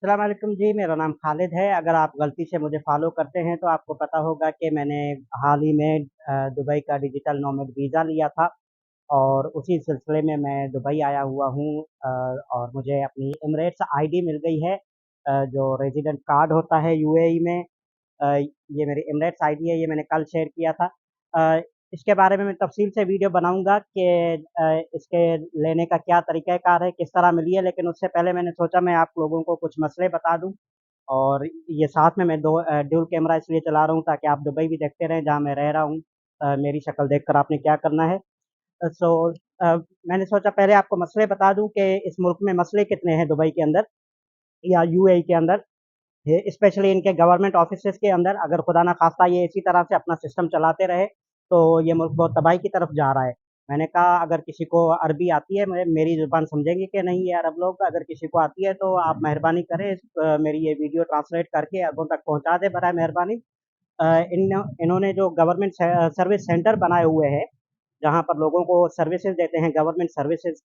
अस्सलाम वालेकुम जी, मेरा नाम खालिद है। अगर आप गलती से मुझे फ़ॉलो करते हैं तो आपको पता होगा कि मैंने हाल ही में दुबई का डिजिटल नोमैड वीज़ा लिया था और उसी सिलसिले में मैं दुबई आया हुआ हूँ। और मुझे अपनी एमिरेट्स आईडी मिल गई है, जो रेज़िडेंट कार्ड होता है यूएई में। ये मेरी एमिरेट्स आईडी है, ये मैंने कल शेयर किया था। अ, इसके बारे में मैं तफ़सील से वीडियो बनाऊँगा कि इसके लेने का क्या तरीक़ाकार है, किस तरह मिली है, लेकिन उससे पहले मैंने सोचा मैं आप लोगों को कुछ मसले बता दूँ। और ये साथ में मैं ड्यूल कैमरा इसलिए चला रहा हूँ ताकि आप दुबई भी देखते रहें जहाँ मैं रह रहा हूँ। मेरी शक्ल देखकर आपने क्या करना है। अ, मैंने सोचा पहले आपको मसले बता दूँ कि इस मुल्क में मसले कितने हैं दुबई के अंदर या यूएई के अंदर। ये स्पेशली इनके गवर्नमेंट ऑफिसेज़ के अंदर अगर खुदा ना ख़ास्ता ये इसी तरह से अपना सिस्टम चलाते रहे, तो ये मुल्क बहुत तबाही की तरफ जा रहा है। मैंने कहा अगर किसी को अरबी आती है, मेरी ज़ुबान समझेंगे कि नहीं ये अरब लोग, अगर किसी को आती है तो आप मेहरबानी करें मेरी ये वीडियो ट्रांसलेट करके अरबों तक पहुँचा दें बराए मेहरबानी। अ, इन्होंने जो गवर्नमेंट सर्विस सेंटर बनाए हुए हैं, जहाँ पर लोगों को सर्विसेज़ देते हैं, गवर्नमेंट सर्विसेज़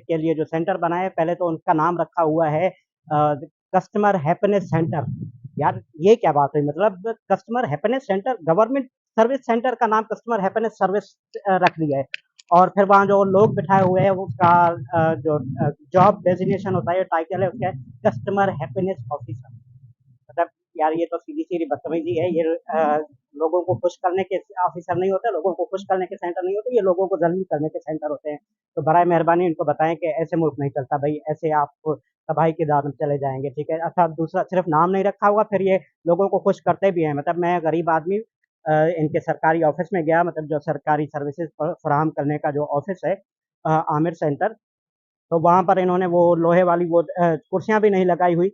के लिए जो सेंटर बनाए हैं, पहले तो उनका नाम रखा हुआ है कस्टमर हैप्पीनेस सेंटर। यार ये क्या बात हुई, मतलब customer happiness centre, government service centre का नाम कस्टमर हैप्पीनेस सर्विस रख दिया है। और फिर वहाँ जो लोग बिठाए हुए हैं उसका जो जॉब डेज़िग्नेशन होता है, टाइटल है उसका कस्टमर हैप्पीनेस ऑफिसर। मतलब यार ये तो सीधी-सीधी बदतमीज़ी है। ये लोगों को खुश करने के ऑफ़िसर नहीं होते, लोगों को खुश करने के सेंटर नहीं होते, ये लोगों को ज़लील करने के सेंटर होते हैं। तो बराए मेहरबानी इनको बताएँ कि ऐसे मुल्क नहीं चलता भई, ऐसे आप तबाही की दार में चले जाएँगे, ठीक है? अच्छा दूसरा सिर्फ़ नाम नहीं रखा हुआ, फिर ये लोगों को खुश करते भी हैं। मतलब मैं गरीब आदमी इनके सरकारी ऑफ़िस में गया, मतलब जो सरकारी सर्विसेज़ फराहम करने का जो ऑफ़िस है आमिर सेंटर, तो वहाँ पर इन्होंने वो लोहे वाली वो कुर्सियाँ भी नहीं लगाई हुई।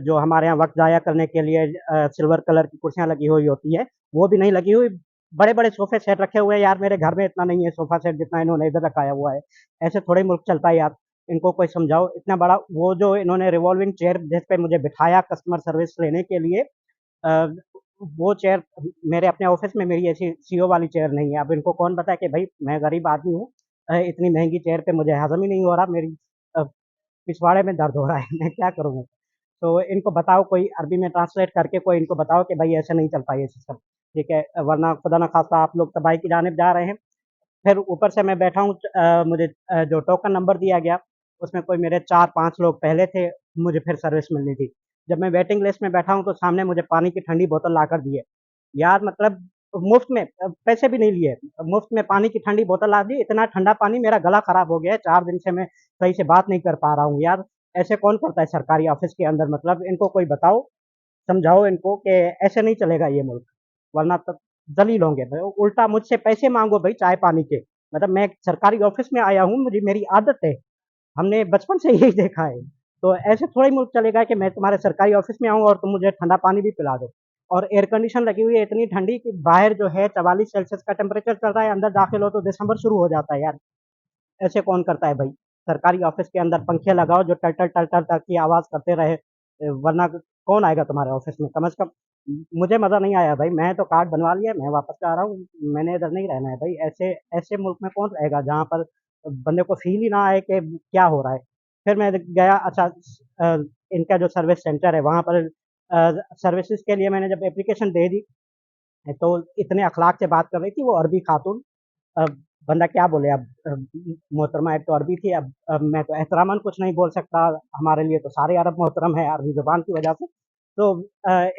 जो हमारे यहाँ वक़्त ज़ाया करने के लिए सिल्वर कलर की कुर्सियाँ लगी हुई होती हैं, वो भी नहीं लगी हुई। बड़े-बड़े सोफ़े सेट रखे हुए हैं यार, मेरे घर में इतना नहीं है सोफ़ा सेट जितना इन्होंने इधर रखाया हुआ है। ऐसे थोड़ी मुल्क चलता है यार, इनको कोई समझाओ। इतना बड़ा वो जो इन्होंने रिवॉल्विंग चेयर जिस पे मुझे बिठाया कस्टमर सर्विस लेने के लिए, अ, वो चेयर मेरे अपने ऑफ़िस में मेरी ऐसी सीओ वाली चेयर नहीं है। अब इनको कौन बताए कि भई मैं गरीब आदमी हूँ, इतनी महँगी चेयर पे मुझे हज़म ही नहीं हो रहा, मेरी अ, पिछवाड़े में दर्द हो रहा है, मैं क्या करूँ? तो इनको बताओ, कोई अरबी में ट्रांसलेट करके कोई इनको बताओ कि भाई ऐसे नहीं चलता ये सिस्टम, ठीक है? वरना खुदा ना ख़ास्ता आप लोग तबाही की जानिब जा रहे हैं। फिर ऊपर से मैं बैठा हूँ, मुझे जो टोकन नंबर दिया गया, उसमें कोई मेरे 4-5 लोग पहले थे, मुझे फिर सर्विस मिलनी थी। जब मैं वेटिंग लिस्ट में बैठा हूँ तो सामने मुझे पानी की ठंडी बोतल लाकर दी है। यार मतलब मुफ्त में, पैसे भी नहीं लिए, मुफ्त में पानी की ठंडी बोतल ला दी, इतना ठंडा पानी मेरा गला ख़राब हो गया है, 4 दिन से मैं सही से बात नहीं कर पा रहा हूँ यार। ऐसे कौन करता है सरकारी ऑफ़िस के अंदर, मतलब इनको कोई बताओ, समझाओ इनको कि ऐसे नहीं चलेगा ये मुल्क, वरना तो ज़लील होंगे। भ उल्टा मुझसे पैसे माँगो भई चाय-पानी के। मतलब मैं एक सरकारी ऑफ़िस में आया हूँ, मुझे मेरी आदत है, हमने बचपन से यही देखा है। तो ऐसे थोड़ी मुल्क चलेगा कि मैं तुम्हारे सरकारी ऑफ़िस में आऊँ और तुम मुझे ठंडा पानी भी पिला दो। और एयर कंडीशन लगी हुई है इतनी ठंडी कि बाहर जो है 44 सेल्सियस का टेम्परेचर चल रहा है, अंदर दाखिल हो तो दिसंबर शुरू हो जाता है यार। ऐसे कौन करता है भाई? सरकारी ऑफ़िस के अंदर पंखे लगाओ जो टर की आवाज़ करते रहे, वरना कौन आएगा तुम्हारे ऑफ़िस में? कम से कम मुझे मज़ा नहीं आया भाई, मैं तो कार्ड बनवा लिया, मैं वापस जा रहा हूँ, मैंने इधर नहीं रहना है भाई। ऐसे ऐसे मुल्क में कौन रहेगा जहाँ पर बंदे को फ़ील ही ना आए कि क्या हो रहा है। फिर मैं गया, अच्छा इनका जो सर्विस सेंटर है वहाँ पर सर्विसेज़ के लिए मैंने जब एप्लीकेशन दे दी, तो इतने अखलाक से बात कर रही थी वो अरबी खातून। अब बंदा क्या बोले अब, मोहतरमा एक तो अरबी थी, अब मैं तो एहतरामन कुछ नहीं बोल सकता, हमारे लिए तो सारे अरब मोहतरम हैं अरबी ज़ुबान की वजह से। तो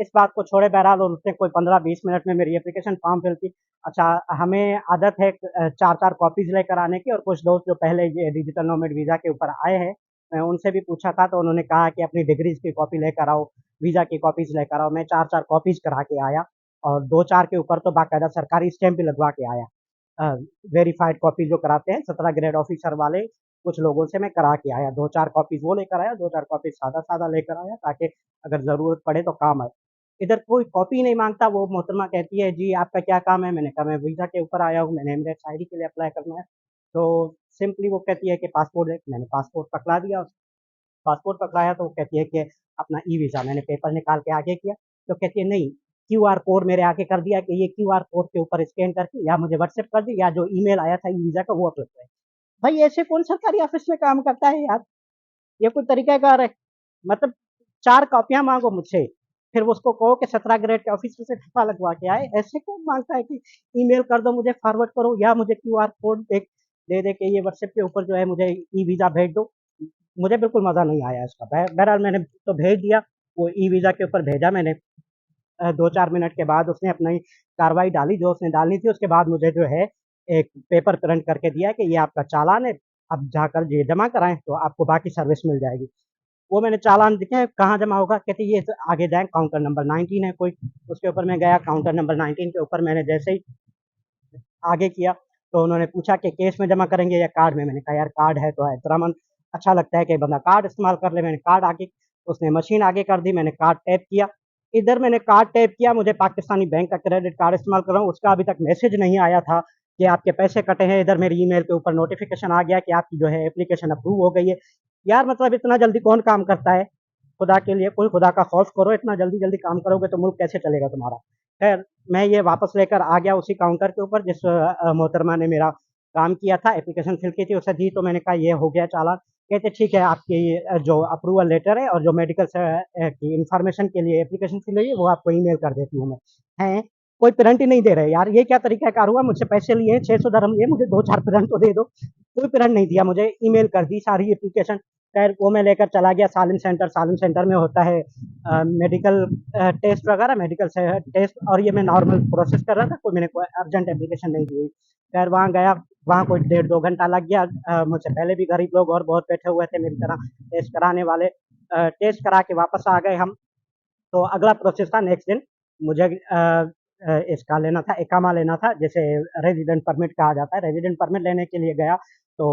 इस बात को छोड़े, बहरहाल उसने कोई 15-20 मिनट में मेरी एप्लीकेशन फ़ॉर्म फिल की। अच्छा, हमें आदत है 4-4 कॉपीज़ लेकर आने की, और कुछ दोस्त जो पहले ये डिजिटल नोमैड वीज़ा के ऊपर आए हैं, मैं उनसे भी पूछा था तो उन्होंने कहा कि अपनी डिग्रीज़ की कॉपी लेकर आओ, वीज़ा की कॉपीज़ लेकर आओ। मैं 4-4 कॉपीज़ करा के आया और 2-4 के ऊपर तो बाकायदा सरकारी स्टैम्प भी लगवा के आया। अ, वेरिफाइड कॉपी जो कराते हैं 17 ग्रेड ऑफिसर वाले, कुछ लोगों से मैं करा के आया। 2-4 कॉपीज़ वो लेकर आया, 2-4 कॉपीज़ सादा-सादा लेकर आया ताकि अगर ज़रूरत पड़े तो काम आए। इधर कोई कॉपी नहीं माँगता, वो मोहतरमा कहती है, "जी, आपका क्या काम है?" मैंने कहा, "मैं वीज़ा के ऊपर आया हूँ, मैंने एमिरेट्स आईडी के लिए अप्लाई करना है।" तो सिंपली वो कहती है कि पासपोर्ट है। मैंने पासपोर्ट पकड़ा दिया, पासपोर्ट पकड़ाया तो वो कहती है कि अपना ई-वीज़ा, मैंने पेपर निकाल के आगे किया, तो कहती है नहीं, क्यूआर कोड मेरे आगे कर दिया कि ये क्यूआर कोड के ऊपर स्कैन करके या मुझे व्हाट्सएप कर दी या जो ईमेल आया था ई-वीज़ा का वो अपलोड करें। भाई ऐसे कौन सरकारी ऑफ़िस में काम करता है यार? ये कोई तरीक़ाकार है? मतलब 4 कॉपियाँ माँगो मुझसे, फिर उसको कहो कि 17 ग्रेड के ऑफिसर से ठप्पा लगवा के आए। ऐसे कौन माँगता है कि ईमेल कर दो मुझे फॉरवर्ड करो या मुझे क्यूआर कोड दे दे के ये व्हाट्सएप के ऊपर जो है मुझे ई वीज़ा भेज दो। मुझे बिल्कुल मज़ा नहीं आया इसका। बहरहाल मैंने तो भेज दिया, वो ई वीज़ा के ऊपर भेजा मैंने। 2-4 मिनट के बाद उसने अपनी कार्रवाई डाली जो उसने डालनी थी। उसके बाद मुझे जो है एक पेपर प्रिंट करके दिया कि ये आपका चालान है, अब जाकर ये जमा कराएँ तो आपको बाकी सर्विस मिल जाएगी। वो मैंने चालान दिखाया, कहाँ जमा होगा? कहती ये आगे जाएँ, काउंटर नंबर 19 है कोई। उसके ऊपर मैं गया, काउंटर नंबर 19 के ऊपर मैंने जैसे ही आगे किया तो उन्होंने पूछा कि कैश में जमा करेंगे या कार्ड में? मैंने कहा यार कार्ड है तो एहतरामन अच्छा लगता है कि बंदा कार्ड इस्तेमाल कर ले। मैंने कार्ड आगे, उसने मशीन आगे कर दी, मैंने कार्ड टैप किया। इधर मैंने कार्ड टैप किया, मुझे पाकिस्तानी बैंक का क्रेडिट कार्ड इस्तेमाल कर रहा हूँ, उसका अभी तक मैसेज नहीं आया था कि आपके पैसे कटे हैं। इधर मेरी ईमेल के ऊपर नोटिफिकेशन आ गया कि आपकी जो है एप्लीकेशन अप्रूव हो गई है। यार मतलब इतना जल्दी कौन काम करता है? खुदा के लिए कोई खुदा का खौफ करो, इतना जल्दी जल्दी काम करोगे तो मुल्क कैसे चलेगा तुम्हारा? खैर, मैं ये वापस लेकर आ गया उसी काउंटर के ऊपर जिस मोहतरमा ने मेरा काम किया था, एप्लीकेशन फिल की थी, उसे दी तो मैंने कहा ये हो गया चालान। कहते ठीक है, आपकी जो अप्रूवल लेटर है और जो मेडिकल से की इन्फॉर्मेशन के लिए एप्लीकेशन फिल हुई है वो आपको ईमेल कर देती हूँ मैं। हैं? कोई प्रिंट ही नहीं दे रहे यार, ये क्या तरीक़ाकार हुआ? मुझसे पैसे लिए, 600 दिरहम लिए, मुझे 2-4 प्रिंट तो दे दो। कोई प्रिंट नहीं दिया मुझे, ईमेल कर दी सारी एप्लीकेशन। खैर वो मैं लेकर चला गया सालिम सेंटर में होता है मेडिकल टेस्ट वगैरह, मेडिकल से टेस्ट, और ये मैं नॉर्मल प्रोसेस कर रहा था, कोई मैंने कोई अर्जेंट एप्लीकेशन नहीं दी हुई। खैर वहाँ गया, वहाँ कोई 1.5-2 घंटा लग गया। मुझसे पहले भी गरीब लोग और बहुत बैठे हुए थे मेरी तरह टेस्ट कराने वाले। टेस्ट करा के वापस आ गए हम। तो अगला प्रोसेस था नेक्स्ट दिन, मुझे इसका लेना था, इकामा लेना था, जैसे रेज़िडेंट परमिट कहा जाता है। रेज़िडेंट परमिट लेने के लिए गया तो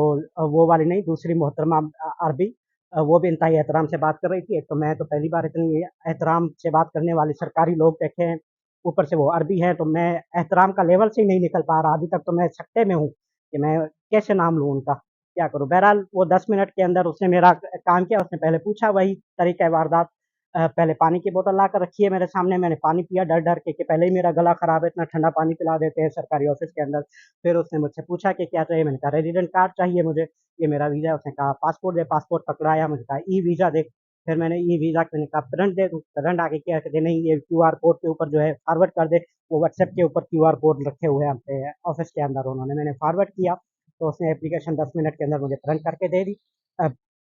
वो वाली नहीं, दूसरी मोहतरमा अरबी, वो भी इंतहाई एहतराम से बात कर रही थी। एक तो मैं तो पहली बार इतनी एहतराम से बात करने वाले सरकारी लोग देखे हैं, ऊपर से वो अरबी हैं, तो मैं एहतराम का लेवल से ही नहीं निकल पा रहा। अभी तक तो मैं सकते में हूँ कि मैं कैसे नाम लूँ उनका, क्या करूँ? बहरहाल वो 10 मिनट के अंदर उसने मेरा काम किया। उसने पहले पूछा वही तरीक़ा वारदात, पहले पानी की बोतल लाकर रखी है मेरे सामने, मैंने पानी पिया डर-डर के कि पहले ही मेरा गला खराब है, इतना ठंडा पानी पिला देते हैं सरकारी ऑफ़िस के अंदर। फिर उसने मुझसे पूछा कि क्या चाहिए? मैंने कहा रेज़िडेंट कार्ड चाहिए मुझे, ये मेरा वीज़ा है। उसने कहा पासपोर्ट दे, पासपोर्ट पकड़ाया, मुझे कहा ई-वीज़ा दे। फिर मैंने ई-वीज़ा मैंने कहा प्रिंट दे दूँ, प्रिंट आगे किया, कहते नहीं ये क्यूआर कोड के ऊपर जो है फॉरवर्ड कर दे। वो व्हाट्सएप के ऊपर क्यूआर कोड रखे हुए हैं अपने ऑफ़िस के अंदर उन्होंने, मैंने फॉरवर्ड किया, तो उसने एप्लीकेशन 10 मिनट के अंदर मुझे प्रिंट करके दे दी।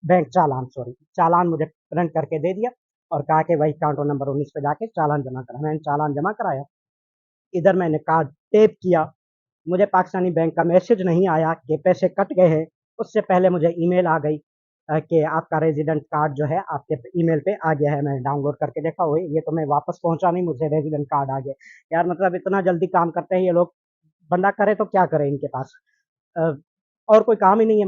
बैंक चालान सॉरी, चालान मुझे प्रिंट करके दे दिया और कहा कि वही काउंटर नंबर 19 पे जाके चालान जमा करा। मैंने चालान जमा कराया, इधर मैंने कार्ड टैप किया, मुझे पाकिस्तानी बैंक का मैसेज नहीं आया कि पैसे कट गए हैं, उससे पहले मुझे ईमेल आ गई कि आपका रेज़िडेंट कार्ड जो है आपके ईमेल पे आ गया है। मैंने डाउनलोड करके देखा, ओए ये तो मैं वापस पहुँचा नहीं, मुझे रेज़िडेंट कार्ड आ गया। यार मतलब इतना जल्दी काम करते हैं ये लोग, बंदा करे तो क्या करे इनके पास? अ, और कोई काम ही नहीं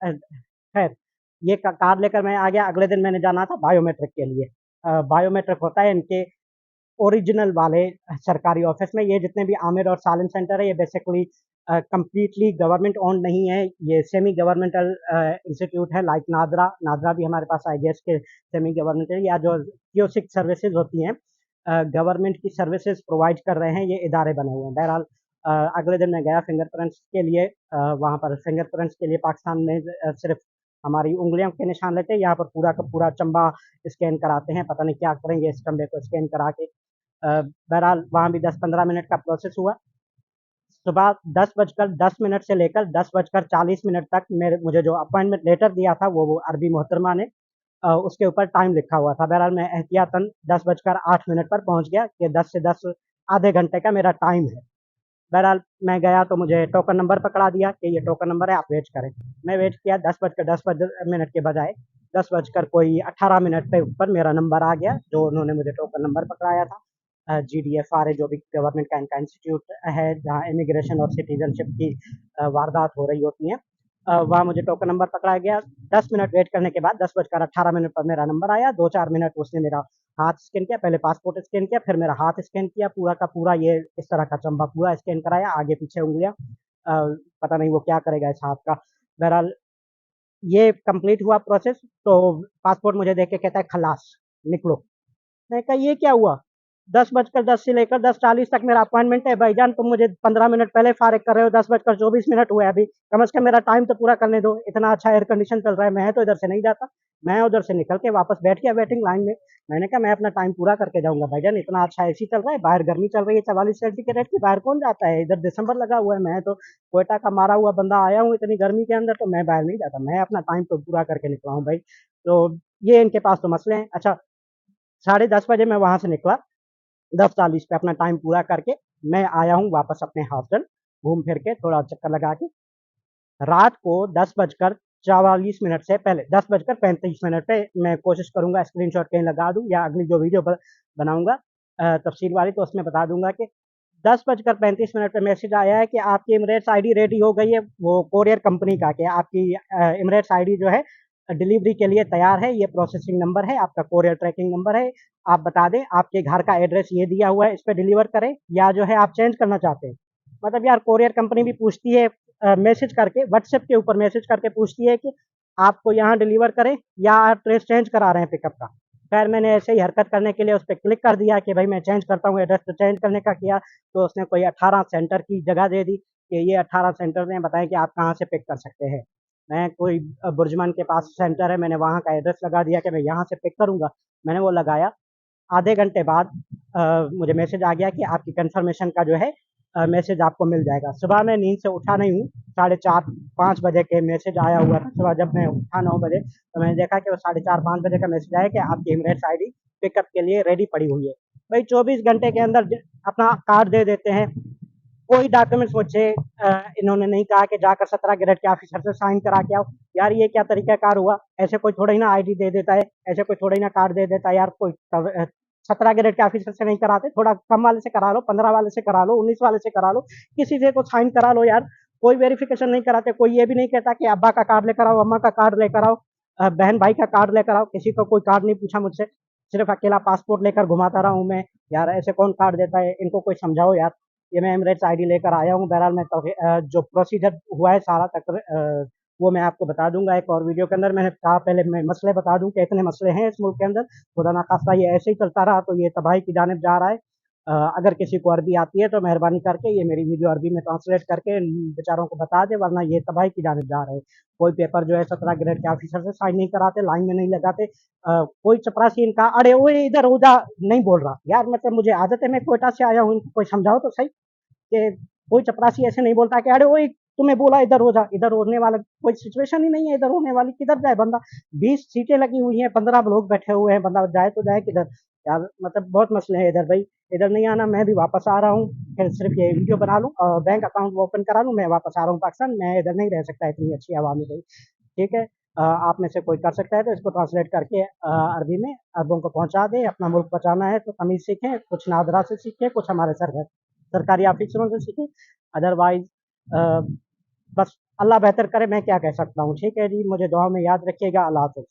है। खैर ये कार्ड लेकर मैं आ गया। अगले दिन मैंने जाना था बायोमेट्रिक के लिए। बायोमेट्रिक होता है इनके ओरिजिनल वाले सरकारी ऑफ़िस में। ये जितने भी आमिर और सालिम सेंटर है, ये बेसिकली कंप्लीटली गवर्नमेंट ओन्ड नहीं है। ये सेमी गवर्नमेंटल इंस्टीट्यूट है, लाइक नादरा। नादरा भी हमारे पास आईडीएस के सेमी गवर्नमेंटल, या जो कियोस्क सर्विसेज़ होती हैं, गवर्नमेंट की सर्विसेज़ प्रोवाइड कर रहे हैं, ये इदारे बने हुए हैं। बहरहाल अगले दिन मैं गया फिंगरप्रिंट्स के लिए। वहाँ पर फिंगरप्रिंट्स के लिए पाकिस्तान में सिर्फ़ हमारी उँगलियों के निशान लेते हैं, यहाँ पर पूरा का पूरा चंबा स्कैन कराते हैं। पता नहीं क्या करेंगे इस चंबे को स्कैन करा के। बहरहाल वहाँ भी 10-15 मिनट का प्रोसेस हुआ। सुबह 10 बजकर 10 मिनट से लेकर 10 बजकर 40 मिनट तक मुझे जो अपॉइंटमेंट लेटर दिया था वो अरबी मोहतरमा ने, उसके ऊपर टाइम लिखा हुआ था। बहरहाल मैं एहतियातन 10 बजकर 8 मिनट पर पहुँच गया कि 10 से 10 आधे घंटे का मेरा टाइम है। बहरहाल मैं गया तो मुझे टोकन नंबर पकड़ा दिया कि ये टोकन नंबर है, आप वेट करें। मैं वेट किया, 10 मिनट के बजाय 10 बजकर कोई 18 मिनट पे ऊपर मेरा नंबर आ गया, जो उन्होंने मुझे टोकन नंबर पकड़ाया था। जीडीएफआर जो भी गवर्नमेंट का इनका इंस्टीट्यूट है, जहाँ इमिग्रेशन और सिटीज़नशिप की वारदात हो रही होती हैं। वहाँ मुझे टोकन नंबर पकड़ाया गया। 10 मिनट वेट करने के बाद 10 बजकर 18 मिनट पर मेरा नंबर आया। 2-4 मिनट उसने मेरा हाथ स्कैन किया, पहले पासपोर्ट स्कैन किया, फिर मेरा हाथ स्कैन किया, पूरा का पूरा ये इस तरह का चंबा पूरा स्कैन कराया, आगे-पीछे उँगलियाँ। पता नहीं वो क्या करेगा इस हाथ का। बहरहाल ये कंप्लीट हुआ प्रोसेस, तो पासपोर्ट मुझे देख के कहता है खलास, निकलो। मैंने कहा ये क्या हुआ? 10:10 से लेकर 10:40 तक मेरा अपॉइंटमेंट है। भाईजान तुम मुझे 15 मिनट पहले फारिग कर रहे हो, 10:24 हुए अभी। कम से कम मेरा टाइम तो पूरा करने दो। इतना अच्छा एयर कंडीशन चल रहा है, मैं तो इधर से नहीं जाता। मैं उधर से निकल के वापस बैठ गया वेटिंग लाइन में। मैंने कहा मैं अपना टाइम पूरा करके जाऊंगा भाईजान, इतना अच्छा एसी चल रहा है, बाहर गर्मी चल रही है 44 सेंटीग्रेड की, बाहर कौन जाता है, इधर दिसंबर लगा हुआ है, मैं तो कोयटा का मारा हुआ बंदा आया हूँ इतनी गर्मी के अंदर, तो मैं बाहर नहीं जाता, मैं अपना टाइम तो पूरा करके निकला हूँ भाई। तो ये इनके पास तो मसले हैं। अच्छा, 10:30 बजे मैं वहां से निकला, 10:40 पे अपना टाइम पूरा करके मैं आया हूँ वापस अपने हॉस्टल, घूम फिर के थोड़ा चक्कर लगा के। रात को 10:44 से पहले, 10:35 पे मैं कोशिश करूंगा स्क्रीनशॉट कहीं लगा दूं या अगली जो वीडियो बनाऊंगा तफसील वाली, तो उसमें बता दूंगा कि 10:35 पे मैसेज आया है कि आपकी इमरेट्स आईडी रेडी हो गई है, वो कोरियर कंपनी का, कि आपकी इमरेट्स आईडी जो है डिलीवरी के लिए तैयार है, ये प्रोसेसिंग नंबर है, आपका कोरियर ट्रैकिंग नंबर है, आप बता दें आपके घर का एड्रेस ये दिया हुआ है, इस पर डिलीवर करें या जो है आप चेंज करना चाहते हैं। मतलब यार कोरियर कंपनी भी पूछती है, मैसेज करके व्हाट्सएप के ऊपर मैसेज करके पूछती है कि आपको यहाँ डिलीवर करें या एड्रेस चेंज करा रहे हैं पिकअप का। खैर मैंने ऐसे ही हरकत करने के लिए उस पर क्लिक कर दिया कि भाई मैं चेंज करता हूँ एड्रेस, तो चेंज करने का किया तो उसने कोई 18 सेंटर की जगह दे दी कि ये 18 सेंटर ने बताया कि आप कहाँ से पिक कर सकते हैं। मैं कोई बुर्जमान के पास सेंटर है, मैंने वहाँ का एड्रेस लगा दिया कि मैं यहाँ से पिक करूँगा। मैंने वो लगाया, आधे घंटे बाद मुझे मैसेज आ गया कि आपकी कंफर्मेशन का जो है मैसेज आपको मिल जाएगा। सुबह मैं नींद से उठा नहीं हूँ, 4:30-5 बजे के मैसेज आया हुआ था। सुबह जब मैं उठा 9 बजे, तो मैंने देखा कि वो 4:30-5 बजे का मैसेज आया कि आपकी इमरेट्स आईडी पिकअप के लिए रेडी पड़ी हुई है। भाई 24 घंटे के अंदर अपना कार्ड दे देते हैं, कोई डॉक्यूमेंट्स मुझे इन्होंने नहीं कहा कि जाकर 17 ग्रेड के ऑफिसर से साइन करा के आओ। यार ये क्या तरीका कार हुआ, ऐसे कोई थोड़ा ही ना आईडी दे देता है, ऐसे कोई थोड़ा ही ना कार्ड दे देता है यार, कोई 17 ग्रेड के ऑफिसर से नहीं कराते, थोड़ा कम वाले से करा लो, 15 वाले से करा लो, 19 वाले से करा लो, किसी से को साइन करा लो यार। कोई वेरिफिकेशन नहीं कराते, कोई ये भी नहीं कहता कि अब्बा का कार्ड लेकर आओ, अम्मा का कार्ड लेकर आओ, बहन भाई का कार्ड लेकर आओ, किसी को कोई कार्ड नहीं पूछा मुझसे, सिर्फ अकेला पासपोर्ट लेकर घुमाता रहा हूँ मैं। यार ऐसे कौन कार्ड देता है, इनको कोई समझाओ यार। ये मैं एमरेट्स आईडी लेकर आया हूँ, बहरहाल मैं जो प्रोसीजर हुआ है सारा तक वो मैं आपको बता दूंगा एक और वीडियो के अंदर। मैंने कहा पहले मैं मसले बता दूं कि इतने मसले हैं इस मुल्क के अंदर, खुदा ना खास्ता ये ऐसे ही चलता रहा तो ये तबाही की जानिब जा रहा है। अगर किसी को अरबी आती है तो मेहरबानी करके ये मेरी वीडियो अरबी में ट्रांसलेट करके बेचारों को बता दे, वरना ये तबाही की जानिब जा रहे हैं। कोई पेपर जो है 17 ग्रेड के ऑफिसर से साइन नहीं कराते, लाइन में नहीं लगाते। कोई चपरासी इनका अरे वो इधर हो जा नहीं बोल रहा यार, मतलब मुझे आदत है, मैं कोयटा से आया हूँ, कोई समझाओ तो सही कि कोई चपरासी ऐसे नहीं बोलता कि अरे वो तुम्हें बोला इधर हो जा, इधर होने वाला कोई सिचुएशन ही नहीं है, इधर होने वाली किधर जाए बंदा। 20 सीटें लगी हुई हैं, 15 लोग बैठे हुए हैं, बंदा जाए तो जाए किधर। यार मतलब बहुत मसले हैं इधर भाई, इधर नहीं आना, मैं भी वापस आ रहा हूँ। फिर सिर्फ ये वीडियो बना लूँ और बैंक अकाउंट ओपन करा लूँ, मैं वापस आ रहा हूँ पाकिस्तान, मैं इधर नहीं रह सकता इतनी अच्छी हवा में भाई। ठीक है, आप में से कोई कर सकता है तो इसको ट्रांसलेट करके अरबी में अरबों को पहुंचा दे। अपना मुल्क बचाना है तो तमीज सीखें, कुछ नादरा से सीखें, कुछ हमारे सरकारी ऑफिसरों से सीखें। अदरवाइज बस अल्लाह बेहतर करे, मैं क्या कह सकता हूँ। ठीक है जी, मुझे दुआ में याद रखिएगा। अल्लाह हाफ़िज़।